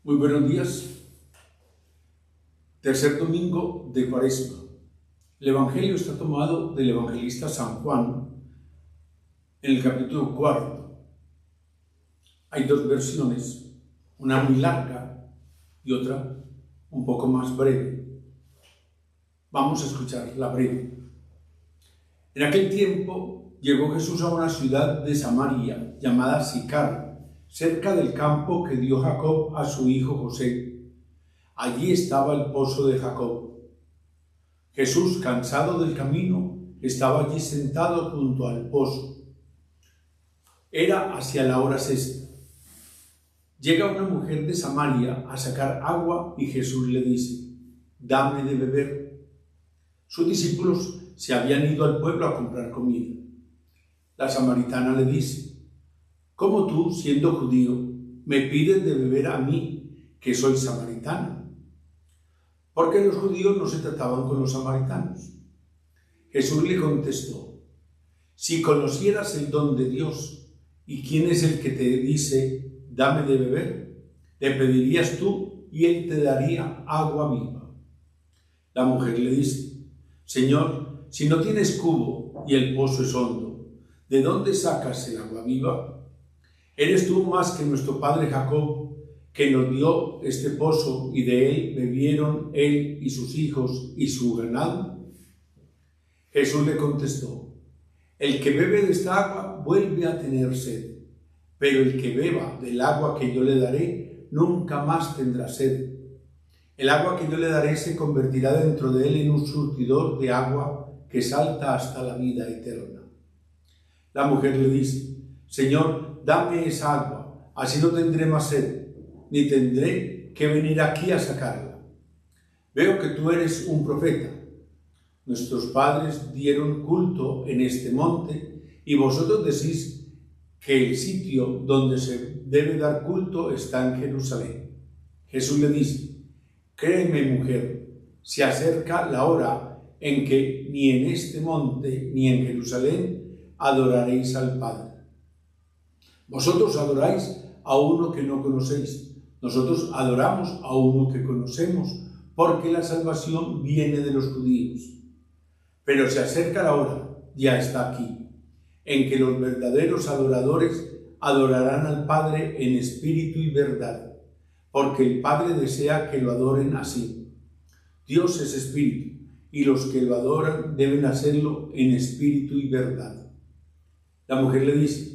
Muy buenos días. Tercer domingo de Cuaresma. El Evangelio está tomado del evangelista San Juan en el capítulo 4. Hay dos versiones, una muy larga y otra un poco más breve. Vamos a escuchar la breve. En aquel tiempo llegó Jesús a una ciudad de Samaria llamada Sicar, cerca del campo que dio Jacob a su hijo José. Allí estaba el pozo de Jacob. Jesús, cansado del camino, estaba allí sentado junto al pozo. Era hacia la hora sexta. Llega una mujer de Samaria a sacar agua y Jesús le dice: «Dame de beber». Sus discípulos se habían ido al pueblo a comprar comida. La samaritana le dice: «¿Cómo tú, siendo judío, me pides de beber a mí, que soy samaritana?». Porque los judíos no se trataban con los samaritanos. Jesús le contestó: «Si conocieras el don de Dios y quién es el que te dice: dame de beber, le pedirías tú y él te daría agua viva». La mujer le dice: «Señor, si no tienes cubo y el pozo es hondo, ¿de dónde sacas el agua viva? ¿Eres tú más que nuestro padre Jacob, que nos dio este pozo y de él bebieron él y sus hijos y su ganado?». Jesús le contestó: «El que bebe de esta agua vuelve a tener sed, pero el que beba del agua que yo le daré nunca más tendrá sed. El agua que yo le daré se convertirá dentro de él en un surtidor de agua que salta hasta la vida eterna». La mujer le dice: «Señor, dame esa agua, así no tendré más sed, ni tendré que venir aquí a sacarla. Veo que tú eres un profeta. Nuestros padres dieron culto en este monte y vosotros decís que el sitio donde se debe dar culto está en Jerusalén». Jesús le dice: «Créeme, mujer, se acerca la hora en que ni en este monte ni en Jerusalén adoraréis al Padre. Vosotros adoráis a uno que no conocéis. Nosotros adoramos a uno que conocemos, porque la salvación viene de los judíos. Pero se acerca la hora, ya está aquí, en que los verdaderos adoradores adorarán al Padre en espíritu y verdad, porque el Padre desea que lo adoren así. Dios es espíritu, y los que lo adoran deben hacerlo en espíritu y verdad». La mujer le dice: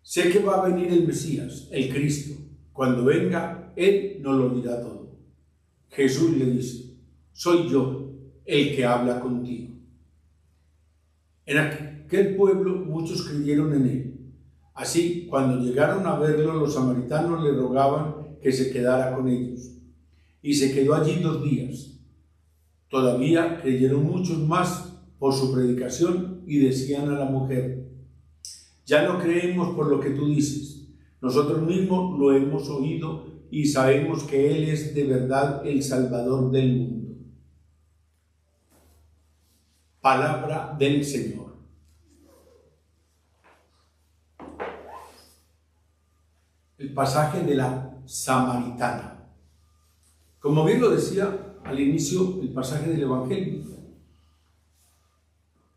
«Sé que va a venir el Mesías, el Cristo. Cuando venga, Él nos lo dirá todo». Jesús le dice: «Soy yo el que habla contigo». En aquel pueblo muchos creyeron en Él. Así, cuando llegaron a verlo, los samaritanos le rogaban que se quedara con ellos. Y se quedó allí 2 días. Todavía creyeron muchos más por su predicación y decían a la mujer: «Ya no creemos por lo que tú dices. Nosotros mismos lo hemos oído y sabemos que Él es de verdad el Salvador del mundo». Palabra del Señor. El pasaje de la samaritana. Como bien lo decía al inicio el pasaje del Evangelio,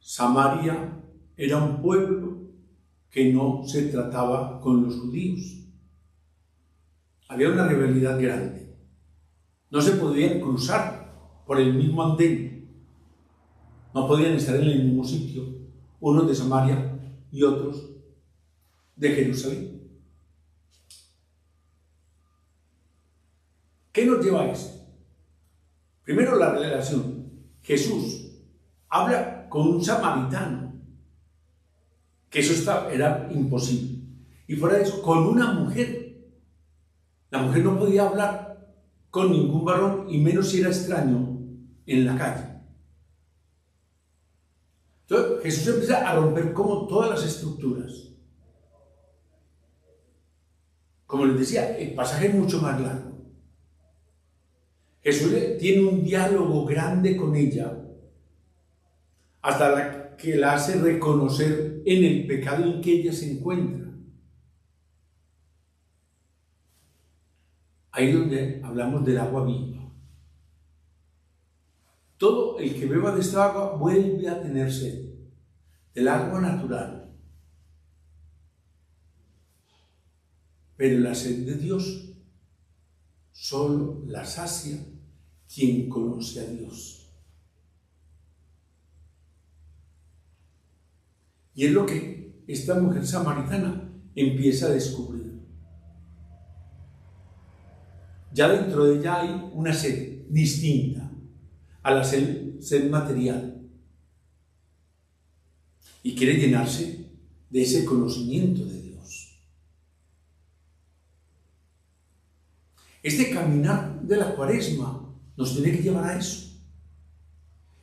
Samaria era un pueblo que no se trataba con los judíos. Había una rivalidad grande. No se podían cruzar por el mismo andén. No podían estar en el mismo sitio, unos de Samaria y otros de Jerusalén. ¿Qué nos lleva a esto? Primero, la relación. Jesús habla con un samaritano, que eso era imposible. Y fuera de eso, con una mujer. La mujer no podía hablar con ningún varón, y menos si era extraño en la calle. Entonces Jesús empieza a romper como todas las estructuras. Como les decía, el pasaje es mucho más largo. Jesús tiene un diálogo grande con ella, hasta que la hace reconocer en el pecado en que ella se encuentra. ahí donde hablamos del agua viva. Todo el que beba de esta agua vuelve a tener sed, del agua natural. Pero la sed de Dios solo la sacia quien conoce a Dios. Y es lo que esta mujer samaritana empieza a descubrir. Ya dentro de ella hay una sed distinta a la sed material. Y quiere llenarse de ese conocimiento de Dios. Este caminar de la Cuaresma nos tiene que llevar a eso.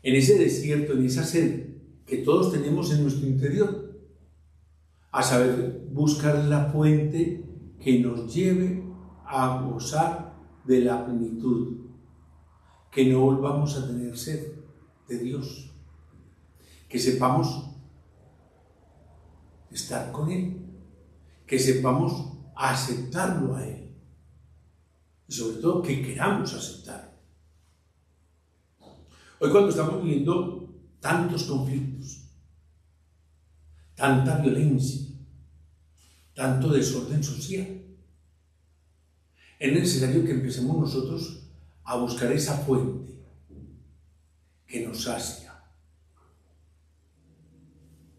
En ese desierto, en esa sed que todos tenemos en nuestro interior, a saber buscar la fuente que nos lleve a gozar de la plenitud, que no volvamos a tener sed de Dios, que sepamos estar con Él, que sepamos aceptarlo a Él y sobre todo que queramos aceptarlo. Hoy cuando estamos viviendo tantos conflictos, tanta violencia, tanto desorden social, es necesario que empecemos nosotros a buscar esa fuente que nos sacia,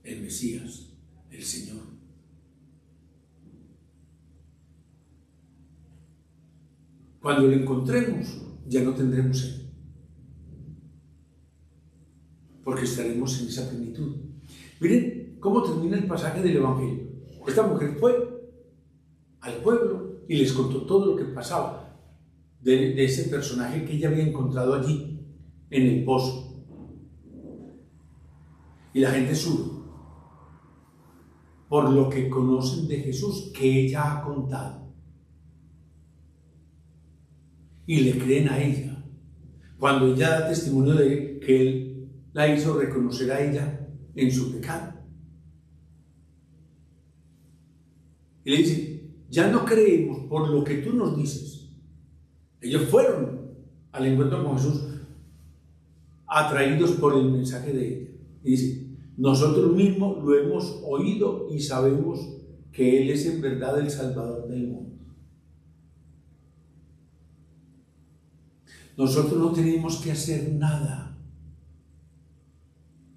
el Mesías, el Señor. Cuando lo encontremos, ya no tendremos sed, porque estaremos en esa plenitud. Miren cómo termina el pasaje del Evangelio. Esta mujer fue al pueblo y les contó todo lo que pasaba de ese personaje que ella había encontrado allí, en el pozo. Y la gente sube por lo que conocen de Jesús, que ella ha contado. Y le creen a ella, cuando ella da testimonio de que Él la hizo reconocer a ella en su pecado. Y le dice, ya no creemos por lo que tú nos dices. Ellos fueron al encuentro con Jesús atraídos por el mensaje de ella. Y dice, nosotros mismos lo hemos oído y sabemos que Él es en verdad el Salvador del mundo. Nosotros no tenemos que hacer nada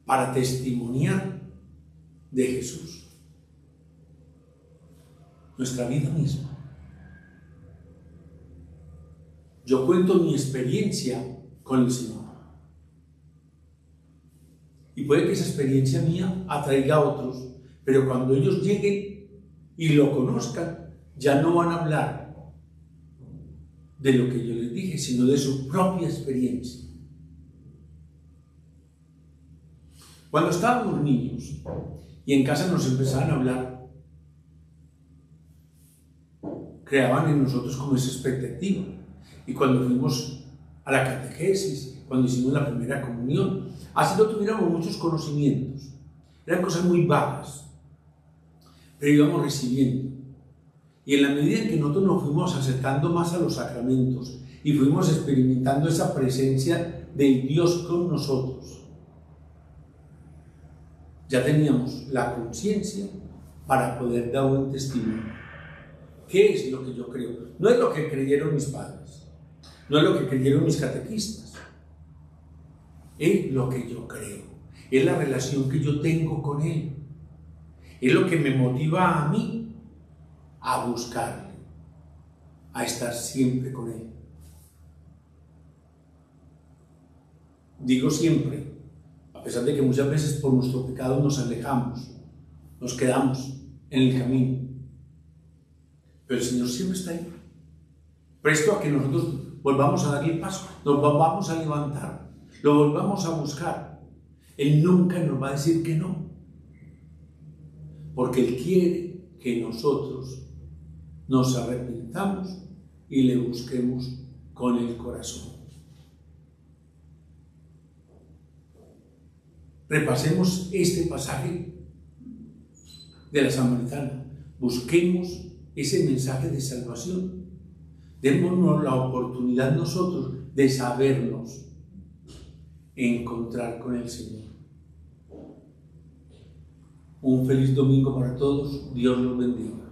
para testimoniar de Jesús. Nuestra vida misma. Yo cuento mi experiencia con el Señor. Y puede que esa experiencia mía atraiga a otros, pero cuando ellos lleguen y lo conozcan, ya no van a hablar de lo que yo les dije, sino de su propia experiencia. Cuando estábamos niños y en casa nos empezaban a hablar, creaban en nosotros como esa expectativa. Y cuando fuimos a la catequesis, cuando hicimos la primera comunión, así no tuviéramos muchos conocimientos, eran cosas muy vagas, pero íbamos recibiendo. Y en la medida en que nosotros nos fuimos acercando más a los sacramentos y fuimos experimentando esa presencia del Dios con nosotros, ya teníamos la conciencia para poder dar un testimonio. ¿Qué es lo que yo creo? No es lo que creyeron mis padres, no es lo que creyeron mis catequistas, es lo que yo creo, es la relación que yo tengo con Él, es lo que me motiva a mí a buscarle, a estar siempre con Él. Digo siempre, a pesar de que muchas veces por nuestro pecado nos alejamos, nos quedamos en el camino, pero el Señor siempre está ahí, presto a que nosotros volvamos a darle paso, nos volvamos a levantar, lo volvamos a buscar. Él nunca nos va a decir que no, porque Él quiere que nosotros nos arrepintamos y le busquemos con el corazón. Repasemos este pasaje de la Samaritana. Busquemos ese mensaje de salvación Démonos la oportunidad nosotros de sabernos encontrar con el Señor. Un feliz domingo para todos. Dios los bendiga.